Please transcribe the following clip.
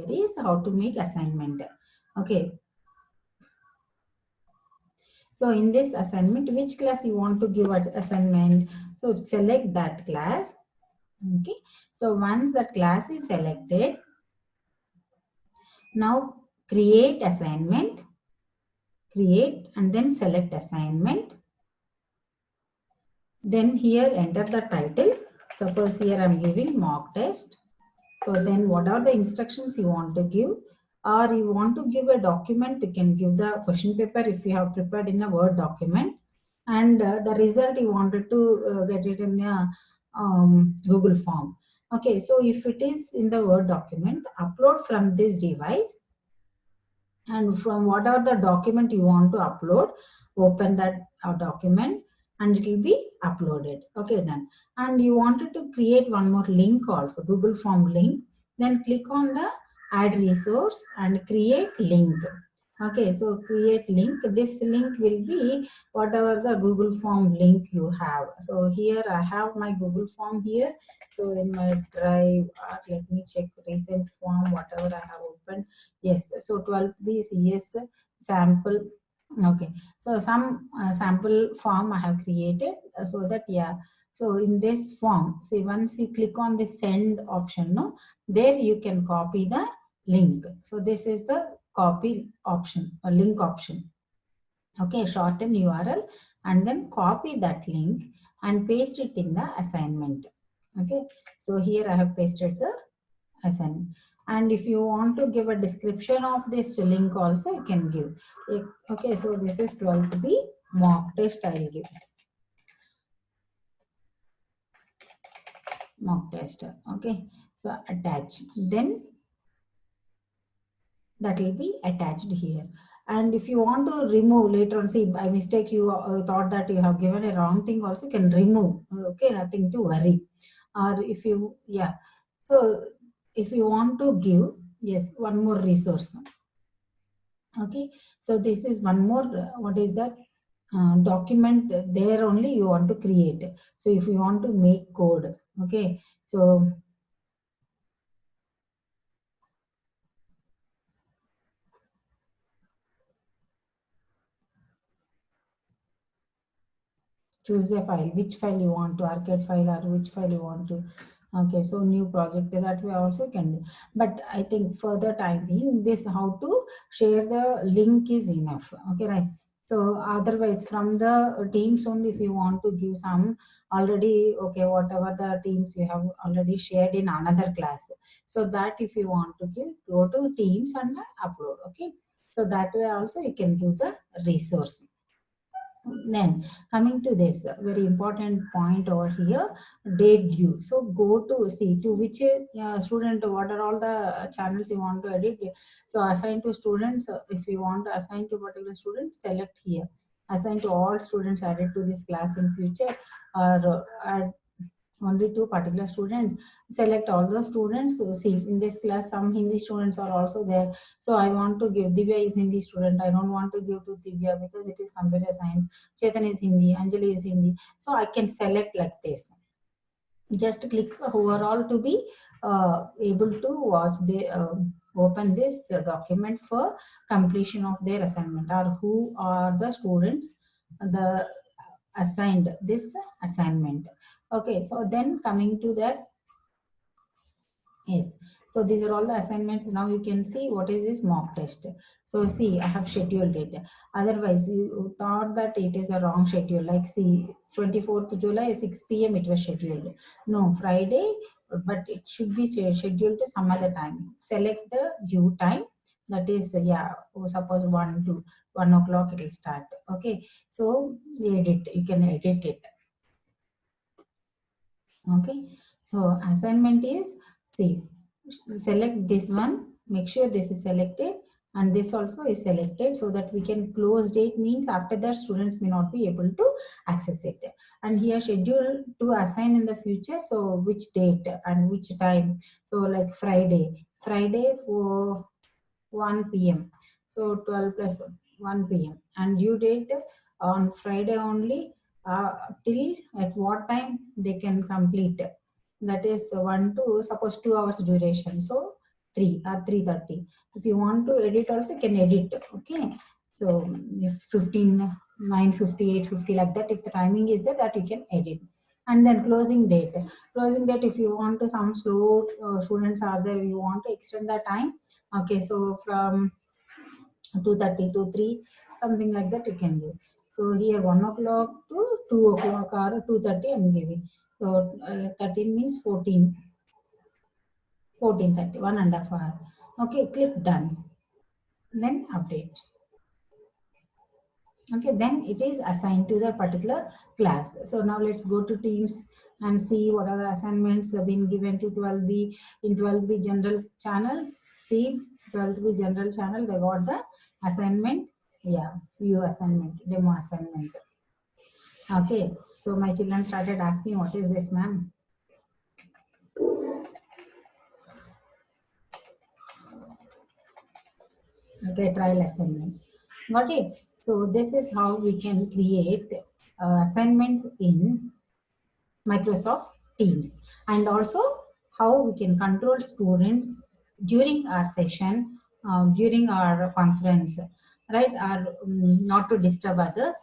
that is how to make assignment. Okay. So in this assignment, which class you want to give an assignment? So select that class. Okay. So once that class is selected, now create assignment, create and then select assignment. Then here enter the title. Suppose here I am giving mock test. So then what are the instructions you want to give? Or you want to give a document, you can give the question paper if you have prepared in a Word document. And the result you wanted to get it in a Google form. Okay, so if it is in the Word document, upload from this device. And from whatever the document you want to upload, open that document and it will be uploaded. Okay, done. And you wanted to create one more link also, Google Form link. Then click on the add resource and create link. Okay, so create link. This link will be whatever the Google Form link you have. So here I have my Google Form here. So in my drive, let me check recent form, whatever I have opened. Yes, so 12B CS sample. Okay, so some sample form I have created so that, yeah. So in this form, see, once you click on the send option, no, there you can copy the link. So this is the copy option or link option. Okay, shorten URL and then copy that link and paste it in the assignment. Okay, so here I have pasted the assignment. And if you want to give a description of this link also, you can give. Okay, so this is 12B mock test. I will give mock test. Okay, so attach, then that will be attached here. And if you want to remove later on, see, by mistake you thought that you have given a wrong thing also, you can remove. Okay, nothing to worry. Or if you, yeah, so if you want to give, yes, one more resource. Okay, so this is one more, what is that, document there only you want to create. So if you want to make code, okay, so choose a file, which file you want to, arcade file or which file you want to. Okay, so new project, that we also can do. But I think for the time being, this how to share the link is enough. Okay, right. So otherwise from the teams only, if you want to give some already, okay, whatever the teams you have already shared in another class, so that if you want to give, go to teams and upload. Okay, so that way also you can give the resource. Then coming to this very important point over here, date due. So go to see to which student, what are all the channels you want to edit. So assign to students. If you want to assign to particular student, select here. Assign to all students added to this class in future, or add only to particular student. Select all the students. So see, in this class some Hindi students are also there, so I want to give, Divya is Hindi student, I don't want to give to Divya because it is computer science. Chetan is Hindi, Anjali is Hindi, so I can select like this. Just click who are all to be able to watch the open this document for completion of their assignment, or who are the students the assigned this assignment. Okay, so then coming to that, yes, so these are all the assignments. Now you can see what is this mock test. So see, I have scheduled it. Otherwise you thought that it is a wrong schedule, like see, 24th July 6 p.m. it was scheduled. No, Friday, but it should be scheduled to some other time. Select the due time, that is, yeah, suppose 1 to 1 o'clock it will start. Okay, so edit, you can edit it. Okay, so assignment is, see, select this one, make sure this is selected and this also is selected, so that we can close date means after that students may not be able to access it. And here schedule to assign in the future, so which date and which time. So like Friday for 1 p.m. So 12 plus 1 p.m. and due date on Friday only, till at what time they can complete. That is 1 to, suppose 2 hours duration. So 3 or 3:30. If you want to edit also, you can edit. Okay. So if 15, 9:50, 8:50 like that, if the timing is there, that you can edit. And then closing date. Closing date, if you want to, some slow students are there, you want to extend the time. Okay, so from 2:30 to 3, something like that you can give. So here 1 o'clock to 2 o'clock or 2:30 I'm giving. So 13 means 14. 14:30, 1.5 hour. Okay, click done. Then update. Okay, then it is assigned to the particular class. So now let's go to Teams and see what are the assignments have been given to 12B. In 12B general channel, see 12B general channel, they got the assignment. Yeah, view assignment, demo assignment. Okay, so my children started asking, what is this, ma'am? Okay, trial assignment. Got it? So this is how we can create assignments in Microsoft Teams, and also how we can control students during our session, during our conference, right? Or not to disturb others.